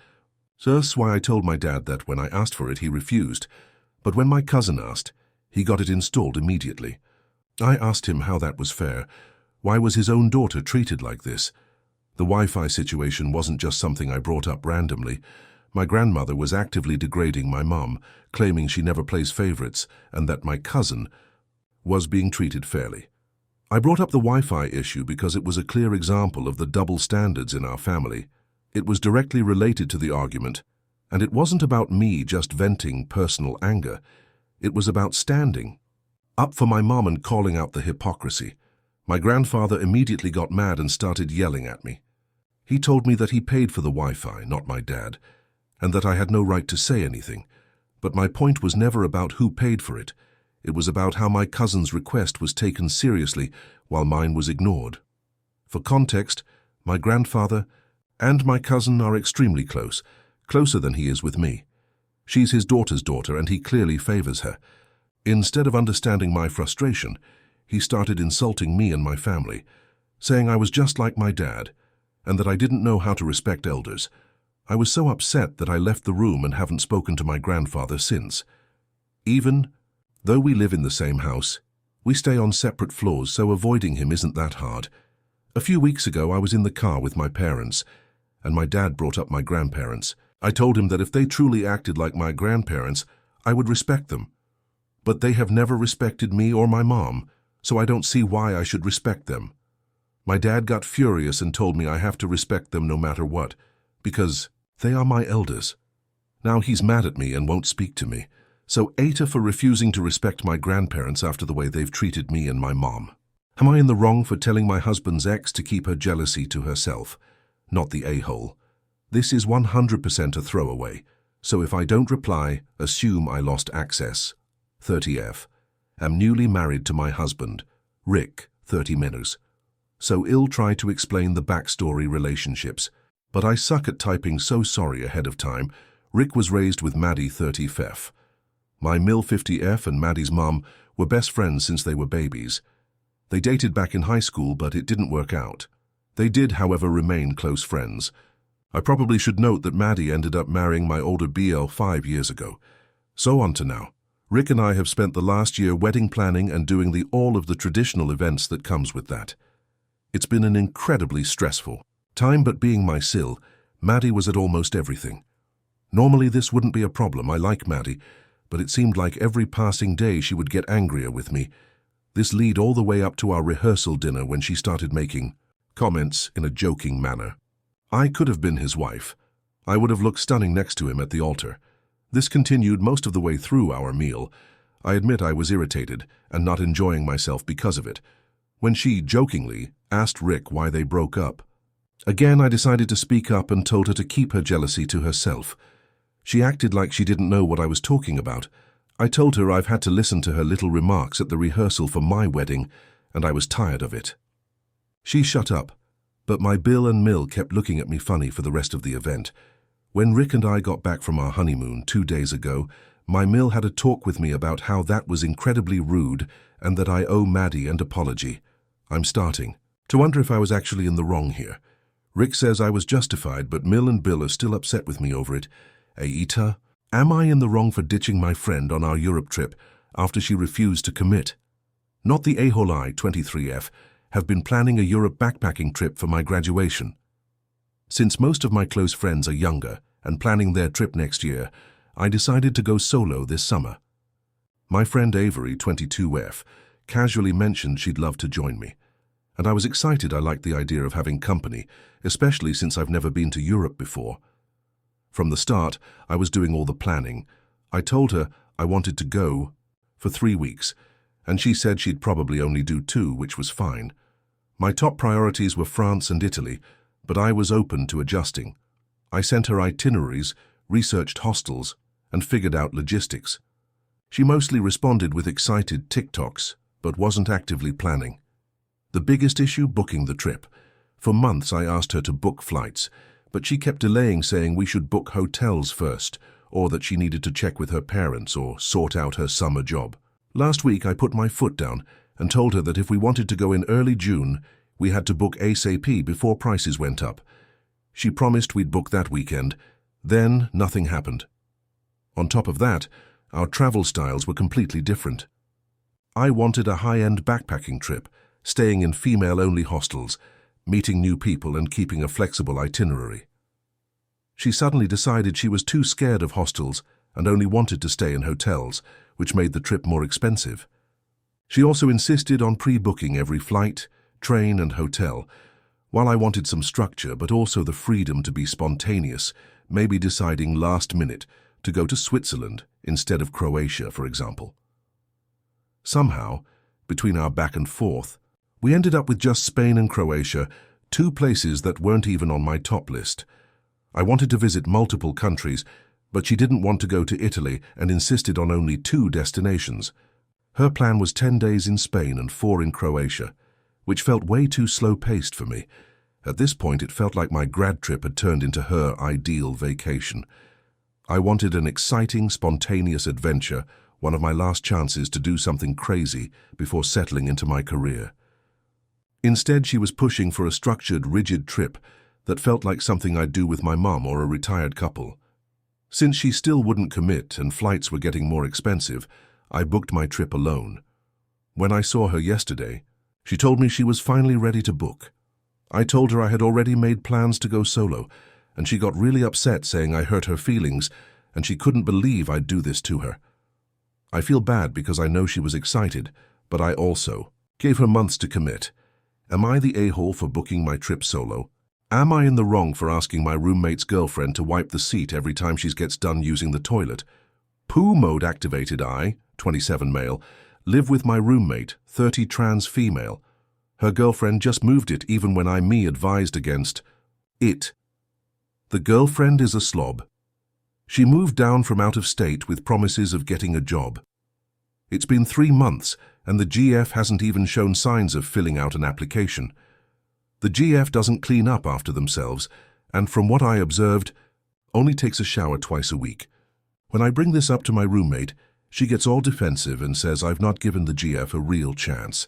why I told my dad that when I asked for it, he refused. But when my cousin asked, he got it installed immediately. I asked him how that was fair. Why was his own daughter treated like this? The Wi-Fi situation wasn't just something I brought up randomly. My grandmother was actively degrading my mum, claiming she never plays favorites and that my cousin was being treated fairly. I brought up the Wi-Fi issue because it was a clear example of the double standards in our family. It was directly related to the argument, and it wasn't about me just venting personal anger. It was about standing up for my mom and calling out the hypocrisy. My grandfather immediately got mad and started yelling at me. He told me that he paid for the Wi-Fi, not my dad, and that I had no right to say anything. But my point was never about who paid for it. It was about how my cousin's request was taken seriously while mine was ignored. For context, my grandfather and my cousin are extremely close, closer than he is with me. She's his daughter's daughter, and he clearly favors her. Instead of understanding my frustration, he started insulting me and my family, saying I was just like my dad, and that I didn't know how to respect elders. I was so upset that I left the room and haven't spoken to my grandfather since. Even though we live in the same house, we stay on separate floors, so avoiding him isn't that hard. A few weeks ago, I was in the car with my parents, and my dad brought up my grandparents. I told him that if they truly acted like my grandparents, I would respect them. But they have never respected me or my mom, so I don't see why I should respect them. My dad got furious and told me I have to respect them no matter what, because they are my elders. Now he's mad at me and won't speak to me. So aita for refusing to respect my grandparents after the way they've treated me and my mom. Am I in the wrong for telling my husband's ex to keep her jealousy to herself, not the a-hole? This is 100% a throwaway, so if I don't reply, assume I lost access. 30F. Am newly married to my husband, Rick, 30 minutes. So I'll try to explain the backstory relationships, but I suck at typing, so sorry ahead of time. Rick was raised with Maddie, 30F. My Mill 50F and Maddie's mom were best friends since they were babies. They dated back in high school, but it didn't work out. They did, however, remain close friends. I probably should note that Maddie ended up marrying my older BL 5 years ago. So on to now. Rick and I have spent the last year wedding planning and doing all of the traditional events that comes with that. It's been an incredibly stressful time, but being my sil, Maddie was at almost everything. Normally this wouldn't be a problem. I like Maddie, but it seemed like every passing day she would get angrier with me. This led all the way up to our rehearsal dinner when she started making comments in a joking manner. I could have been his wife. I would have looked stunning next to him at the altar. This continued most of the way through our meal. I admit I was irritated and not enjoying myself because of it. When she, jokingly, asked Rick why they broke up. Again, I decided to speak up and told her to keep her jealousy to herself. She acted like she didn't know what I was talking about. I told her I've had to listen to her little remarks at the rehearsal for my wedding, and I was tired of it. She shut up, but my Bill and Mill kept looking at me funny for the rest of the event. When Rick and I got back from our honeymoon 2 days ago, my Mill had a talk with me about how that was incredibly rude and that I owe Maddie an apology. I'm starting to wonder if I was actually in the wrong here. Rick says I was justified, but Mill and Bill are still upset with me over it. Aita, am I in the wrong for ditching my friend on our Europe trip after she refused to commit? Not the a-hole I, 23F, have been planning a Europe backpacking trip for my graduation. Since most of my close friends are younger and planning their trip next year, I decided to go solo this summer. My friend Avery, 22F, casually mentioned she'd love to join me, and I was excited. I liked the idea of having company, especially since I've never been to Europe before. From the start, I was doing all the planning. I told her I wanted to go for 3 weeks, and she said she'd probably only do 2, which was fine. My top priorities were France and Italy, but I was open to adjusting. I sent her itineraries, researched hostels, and figured out logistics. She mostly responded with excited TikToks, but wasn't actively planning. The biggest issue, booking the trip. For months I asked her to book flights, but she kept delaying, saying we should book hotels first, or that she needed to check with her parents or sort out her summer job. Last week I put my foot down and told her that if we wanted to go in early June, we had to book ASAP before prices went up. She promised we'd book that weekend. Then nothing happened. On top of that, our travel styles were completely different. I wanted a high-end backpacking trip, staying in female-only hostels, meeting new people and keeping a flexible itinerary. She suddenly decided she was too scared of hostels and only wanted to stay in hotels, which made the trip more expensive. She also insisted on pre-booking every flight, train and hotel. While I wanted some structure but also the freedom to be spontaneous, maybe deciding last minute to go to Switzerland instead of Croatia, for example. Somehow, between our back and forth, we ended up with just Spain and Croatia, 2 places that weren't even on my top list. I wanted to visit multiple countries, but she didn't want to go to Italy and insisted on only 2 destinations. Her plan was 10 days in Spain and 4 in Croatia, which felt way too slow-paced for me. At this point, it felt like my grad trip had turned into her ideal vacation. I wanted an exciting, spontaneous adventure, one of my last chances to do something crazy before settling into my career. Instead, she was pushing for a structured, rigid trip that felt like something I'd do with my mom or a retired couple. Since she still wouldn't commit and flights were getting more expensive, I booked my trip alone. When I saw her yesterday, she told me she was finally ready to book. I told her I had already made plans to go solo, and she got really upset, saying I hurt her feelings and she couldn't believe I'd do this to her. I feel bad because I know she was excited, but I also gave her months to commit. Am I the a-hole for booking my trip solo? Am I in the wrong for asking my roommate's girlfriend to wipe the seat every time she gets done using the toilet? Poo mode activated I, 27 male, live with my roommate, 30 trans female. Her girlfriend just moved it even when me advised against it. The girlfriend is a slob. She moved down from out of state with promises of getting a job. It's been 3 months and the GF hasn't even shown signs of filling out an application. The GF doesn't clean up after themselves, and from what I observed, only takes a shower twice a week. When I bring this up to my roommate, she gets all defensive and says I've not given the GF a real chance.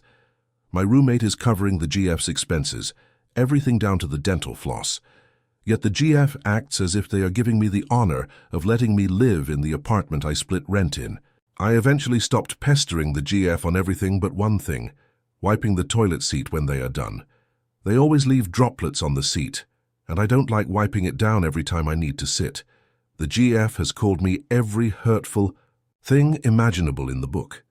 My roommate is covering the GF's expenses, everything down to the dental floss. Yet the GF acts as if they are giving me the honor of letting me live in the apartment I split rent in. I eventually stopped pestering the GF on everything but one thing, wiping the toilet seat when they are done. They always leave droplets on the seat, and I don't like wiping it down every time I need to sit. The GF has called me every hurtful thing imaginable in the book.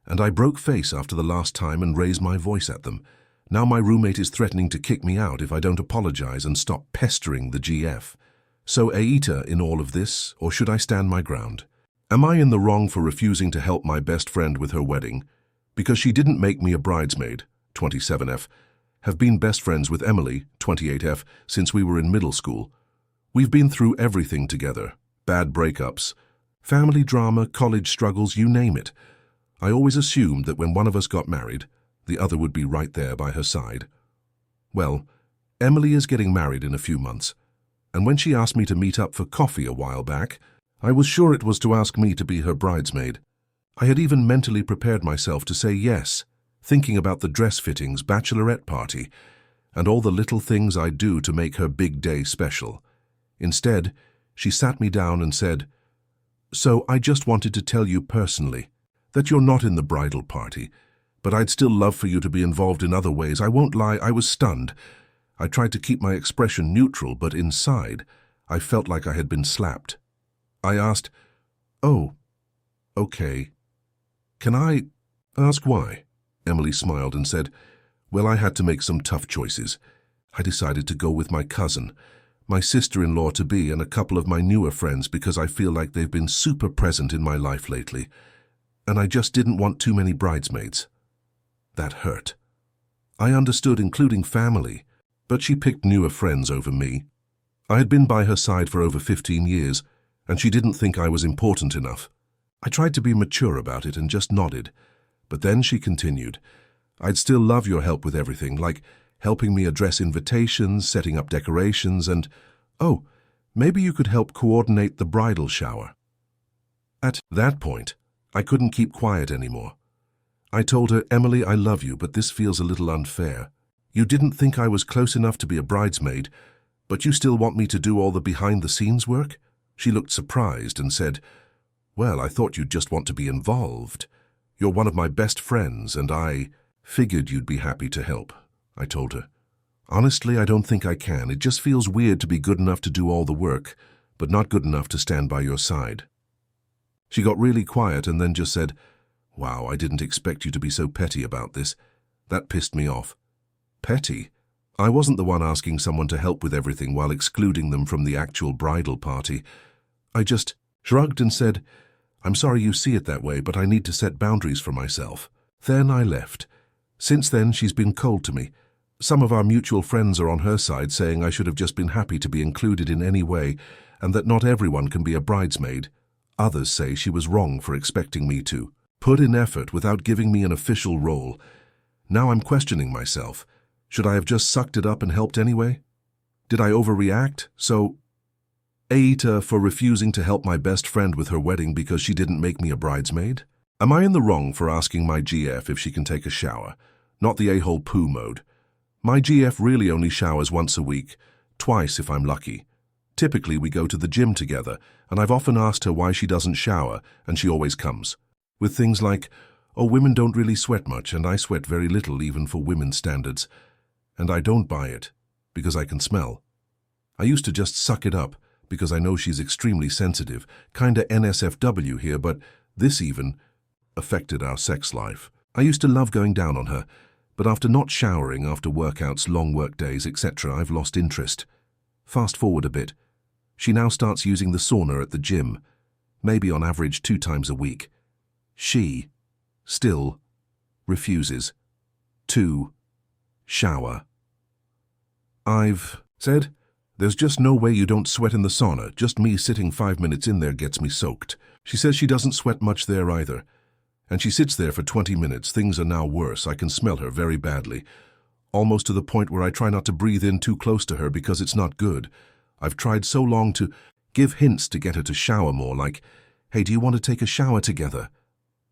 And I broke face after the last time and raised my voice at them. Now my roommate is threatening to kick me out if I don't apologize and stop pestering the GF. So aita in all of this, or should I stand my ground? Am I in the wrong for refusing to help my best friend with her wedding? Because she didn't make me a bridesmaid, 27F, have been best friends with Emily, 28F, since we were in middle school. We've been through everything together. Bad breakups, family drama, college struggles, you name it. I always assumed that when one of us got married, the other would be right there by her side. Well, Emily is getting married in a few months, and when she asked me to meet up for coffee a while back, I was sure it was to ask me to be her bridesmaid. I had even mentally prepared myself to say yes, thinking about the dress fittings, bachelorette party, and all the little things I'd do to make her big day special. Instead, she sat me down and said, "So I just wanted to tell you personally that you're not in the bridal party, but I'd still love for you to be involved in other ways." I won't lie, I was stunned. I tried to keep my expression neutral, but inside, I felt like I had been slapped. I asked, "Oh, okay. Can I ask why?" Emily smiled and said, "Well, I had to make some tough choices. I decided to go with my cousin, my sister-in-law-to-be, and a couple of my newer friends because I feel like they've been super present in my life lately. And I just didn't want too many bridesmaids." That hurt. I understood including family, but she picked newer friends over me. I had been by her side for over 15 years, and she didn't think I was important enough. I tried to be mature about it and just nodded, but then she continued, "I'd still love your help with everything, like helping me address invitations, setting up decorations, and, oh, maybe you could help coordinate the bridal shower." At that point, I couldn't keep quiet anymore. I told her, "Emily, I love you, but this feels a little unfair. You didn't think I was close enough to be a bridesmaid, but you still want me to do all the behind-the-scenes work?" She looked surprised and said, "Well, I thought you'd just want to be involved. You're one of my best friends, and I figured you'd be happy to help," I told her. "Honestly, I don't think I can. It just feels weird to be good enough to do all the work, but not good enough to stand by your side." She got really quiet and then just said, "Wow, I didn't expect you to be so petty about this." That pissed me off. Petty? I wasn't the one asking someone to help with everything while excluding them from the actual bridal party. I just shrugged and said, "I'm sorry you see it that way, but I need to set boundaries for myself." Then I left. Since then, she's been cold to me. Some of our mutual friends are on her side saying I should have just been happy to be included in any way and that not everyone can be a bridesmaid. Others say she was wrong for expecting me to put in effort without giving me an official role. Now I'm questioning myself. Should I have just sucked it up and helped anyway? Did I overreact? So, aita for refusing to help my best friend with her wedding because she didn't make me a bridesmaid? Am I in the wrong for asking my GF if she can take a shower? Not the a-hole poo mode. My GF really only showers once a week, twice if I'm lucky. Typically we go to the gym together, and I've often asked her why she doesn't shower, and she always comes. With things like, "Oh, women don't really sweat much, and I sweat very little even for women's standards." And I don't buy it, because I can smell. I used to just suck it up, because I know she's extremely sensitive, kinda NSFW here, but this even affected our sex life. I used to love going down on her, but after not showering after workouts, long work days, etc., I've lost interest. Fast forward a bit. She now starts using the sauna at the gym, maybe on average 2 times a week. She still refuses to shower. I've said, "There's just no way you don't sweat in the sauna. Just me sitting 5 minutes in there gets me soaked." She says she doesn't sweat much there either. And she sits there for 20 minutes. Things are now worse. I can smell her very badly. Almost to the point where I try not to breathe in too close to her because it's not good. I've tried so long to give hints to get her to shower more, like, "Hey, do you want to take a shower together?"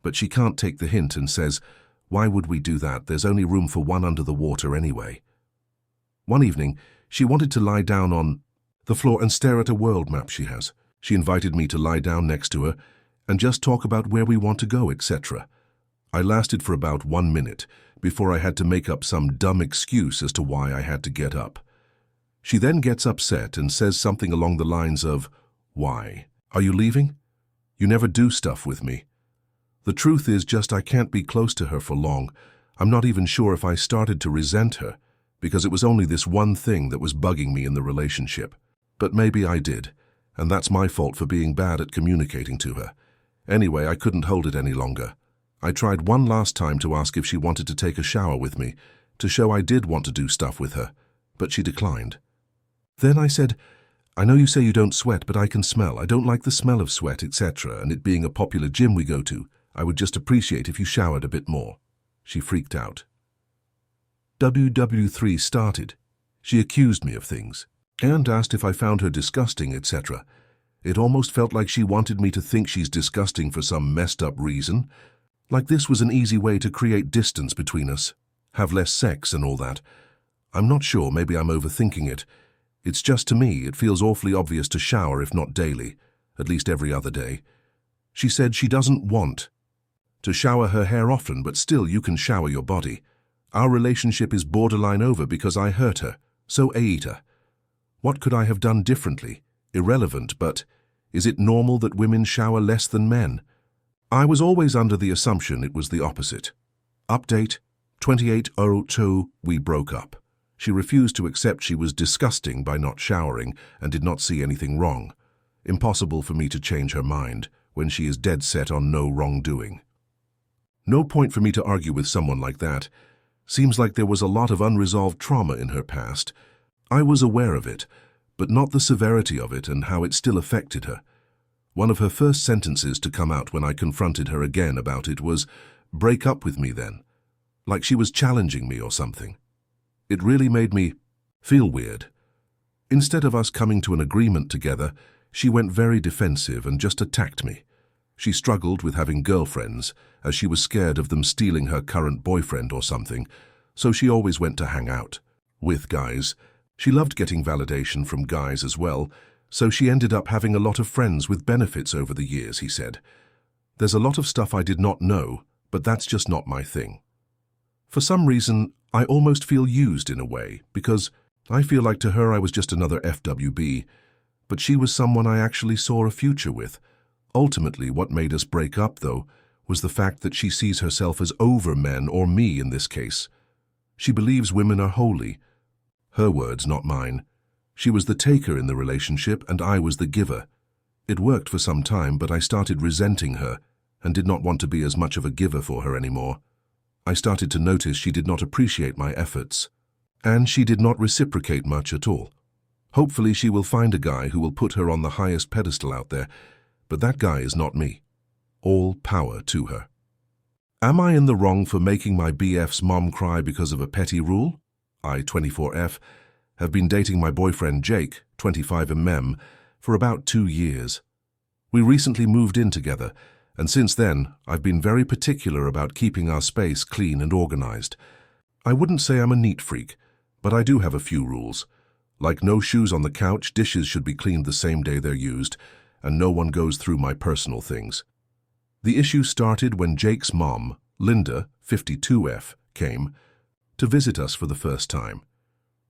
But she can't take the hint and says, "Why would we do that? There's only room for one under the water anyway." One evening, she wanted to lie down on the floor and stare at a world map she has. She invited me to lie down next to her and just talk about where we want to go, etc. I lasted for about 1 minute before I had to make up some dumb excuse as to why I had to get up. She then gets upset and says something along the lines of, "Why? Are you leaving? You never do stuff with me." The truth is just I can't be close to her for long. I'm not even sure if I started to resent her, because it was only this one thing that was bugging me in the relationship. But maybe I did, and that's my fault for being bad at communicating to her. Anyway, I couldn't hold it any longer. I tried one last time to ask if she wanted to take a shower with me, to show I did want to do stuff with her, but she declined. Then I said, "I know you say you don't sweat, but I can smell. I don't like the smell of sweat, etc., and it being a popular gym we go to, I would just appreciate if you showered a bit more." She freaked out. WW3 started. She accused me of things, and asked if I found her disgusting, etc. It almost felt like she wanted me to think she's disgusting for some messed up reason. Like this was an easy way to create distance between us, have less sex and all that. I'm not sure, maybe I'm overthinking it. It's just to me, it feels awfully obvious to shower if not daily, at least every other day. She said she doesn't want to shower her hair often, but still you can shower your body. Our relationship is borderline over because I hurt her, so aita. What could I have done differently? Irrelevant, but is it normal that women shower less than men? I was always under the assumption it was the opposite. Update, 2802, we broke up. She refused to accept she was disgusting by not showering and did not see anything wrong. Impossible for me to change her mind when she is dead set on no wrongdoing. No point for me to argue with someone like that. Seems like there was a lot of unresolved trauma in her past. I was aware of it, but not the severity of it and how it still affected her. One of her first sentences to come out when I confronted her again about it was, "Break up with me then," like she was challenging me or something. It really made me feel weird. Instead of us coming to an agreement together, she went very defensive and just attacked me. She struggled with having girlfriends, as she was scared of them stealing her current boyfriend or something, so she always went to hang out with guys. She loved getting validation from guys as well, so she ended up having a lot of friends with benefits over the years, he said. There's a lot of stuff I did not know, but that's just not my thing. For some reason, I almost feel used in a way, because I feel like to her I was just another FWB, but she was someone I actually saw a future with. Ultimately, what made us break up, though, was the fact that she sees herself as over men, or me in this case. She believes women are holy. Her words, not mine. She was the taker in the relationship, and I was the giver. It worked for some time, but I started resenting her, and did not want to be as much of a giver for her anymore. I started to notice she did not appreciate my efforts, and she did not reciprocate much at all. Hopefully she will find a guy who will put her on the highest pedestal out there, but that guy is not me. All power to her. Am I in the wrong for making my BF's mom cry because of a petty rule? I, 24F, have been dating my boyfriend Jake, 25mm, for about 2 years. We recently moved in together, and since then, I've been very particular about keeping our space clean and organized. I wouldn't say I'm a neat freak, but I do have a few rules. Like no shoes on the couch, dishes should be cleaned the same day they're used, and no one goes through my personal things. The issue started when Jake's mom, Linda, 52F, came to visit us for the first time.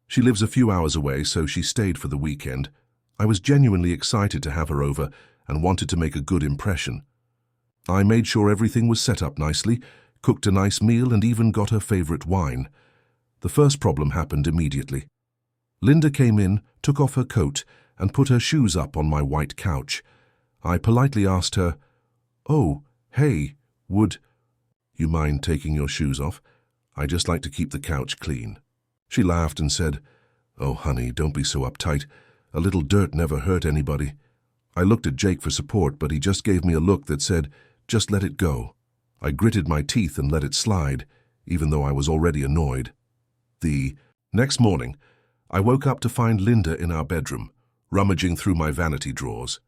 She lives a few hours away, so she stayed for the weekend. I was genuinely excited to have her over and wanted to make a good impression. I made sure everything was set up nicely, cooked a nice meal, and even got her favorite wine. The first problem happened immediately. Linda came in, took off her coat, and put her shoes up on my white couch. I politely asked her, "Oh, hey, would you mind taking your shoes off? I just like to keep the couch clean." She laughed and said, "Oh, honey, don't be so uptight. A little dirt never hurt anybody." I looked at Jake for support, but he just gave me a look that said, "Just let it go." I gritted my teeth and let it slide, even though I was already annoyed. The next morning, I woke up to find Linda in our bedroom, rummaging through my vanity drawers.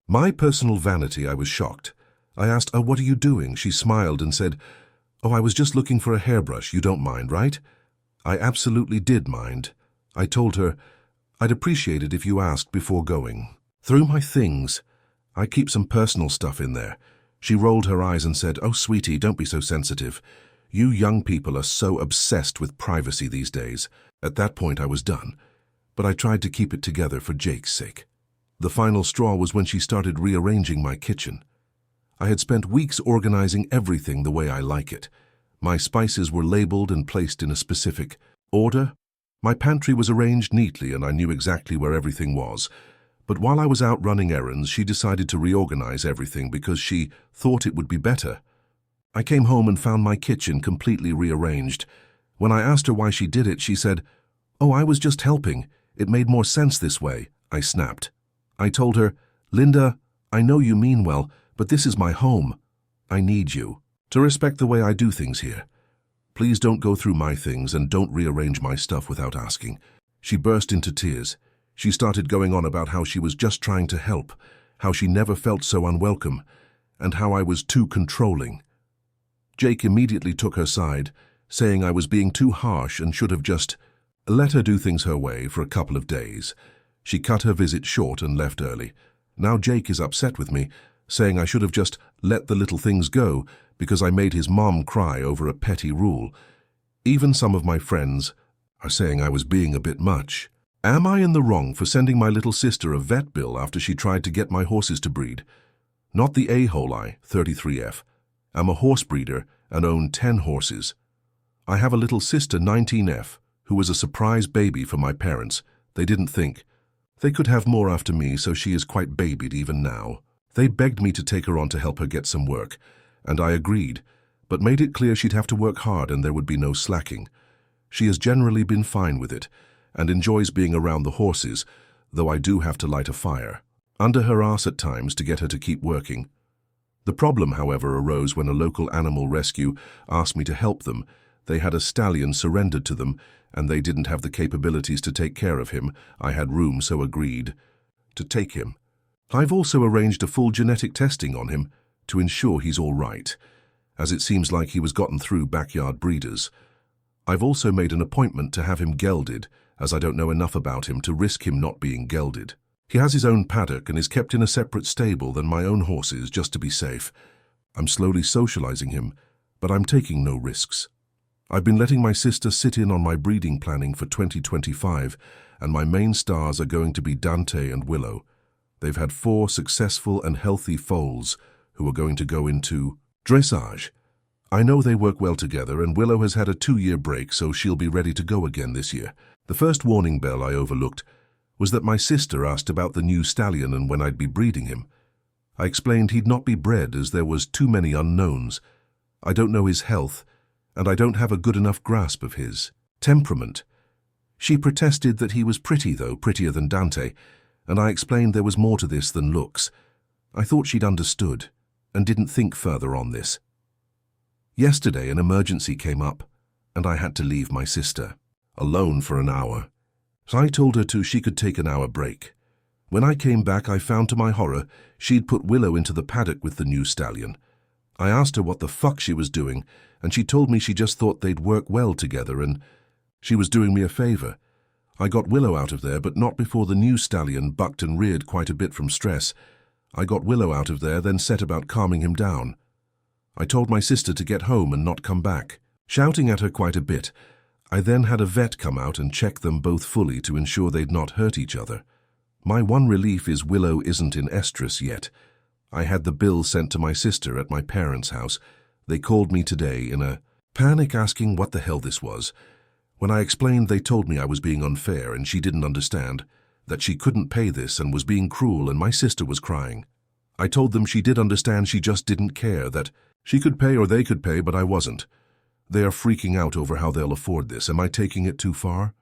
My personal vanity, I was shocked. I asked, "Oh, what are you doing?" She smiled and said, "Oh, I was just looking for a hairbrush. You don't mind, right?" I absolutely did mind. I told her, "I'd appreciate it if you asked before going through my things. I keep some personal stuff in there." She rolled her eyes and said, "Oh, sweetie, don't be so sensitive. You young people are so obsessed with privacy these days." At that point, I was done, but I tried to keep it together for Jake's sake. The final straw was when she started rearranging my kitchen. I had spent weeks organizing everything the way I like it. My spices were labeled and placed in a specific order. My pantry was arranged neatly and I knew exactly where everything was. But while I was out running errands, she decided to reorganize everything because she thought it would be better. I came home and found my kitchen completely rearranged. When I asked her why she did it, she said, "Oh, I was just helping. It made more sense this way." I snapped. I told her, "Linda, I know you mean well, but this is my home. I need you to respect the way I do things here. Please don't go through my things and don't rearrange my stuff without asking." She burst into tears. She started going on about how she was just trying to help, how she never felt so unwelcome, and how I was too controlling. Jake immediately took her side, saying I was being too harsh and should have just let her do things her way for a couple of days. She cut her visit short and left early. Now Jake is upset with me, saying I should have just let the little things go because I made his mom cry over a petty rule. Even some of my friends are saying I was being a bit much. Am I in the wrong for sending my little sister a vet bill after she tried to get my horses to breed? Not the a-hole I, 33F. I'm a horse breeder and own 10 horses. I have a little sister, 19F, who was a surprise baby for my parents. They didn't think they could have more after me, so she is quite babied even now. They begged me to take her on to help her get some work, and I agreed, but made it clear she'd have to work hard and there would be no slacking. She has generally been fine with it, and enjoys being around the horses, though I do have to light a fire under her arse at times to get her to keep working. The problem, however, arose when a local animal rescue asked me to help them. They had a stallion surrendered to them, and they didn't have the capabilities to take care of him. I had room, so agreed to take him. I've also arranged a full genetic testing on him to ensure he's all right, as it seems like he was gotten through backyard breeders. I've also made an appointment to have him gelded, as I don't know enough about him to risk him not being gelded. He has his own paddock and is kept in a separate stable than my own horses just to be safe. I'm slowly socializing him, but I'm taking no risks. I've been letting my sister sit in on my breeding planning for 2025, and my main stars are going to be Dante and Willow. They've had 4 successful and healthy foals who are going to go into dressage. I know they work well together, and Willow has had a 2-year break, so she'll be ready to go again this year. The first warning bell I overlooked was that my sister asked about the new stallion and when I'd be breeding him. I explained he'd not be bred as there was too many unknowns. I don't know his health, and I don't have a good enough grasp of his temperament. She protested that he was pretty, though, prettier than Dante, and I explained there was more to this than looks. I thought she'd understood, and didn't think further on this. Yesterday, an emergency came up, and I had to leave my sister alone for an hour. So I told her she could take an hour break. When I came back, I found to my horror she'd put Willow into the paddock with the new stallion. I asked her what the fuck she was doing, and she told me she just thought they'd work well together and she was doing me a favor. I got Willow out of there, but not before the new stallion bucked and reared quite a bit from stress. I got Willow out of there, then set about calming him down. I told my sister to get home and not come back, shouting at her quite a bit. I then had a vet come out and check them both fully to ensure they'd not hurt each other. My one relief is Willow isn't in estrus yet. I had the bill sent to my sister at my parents' house. They called me today in a panic asking what the hell this was. When I explained, they told me I was being unfair and she didn't understand, that she couldn't pay this and was being cruel, and my sister was crying. I told them she did understand, she just didn't care, that she could pay or they could pay, but I wasn't. They are freaking out over how they'll afford this. Am I taking it too far?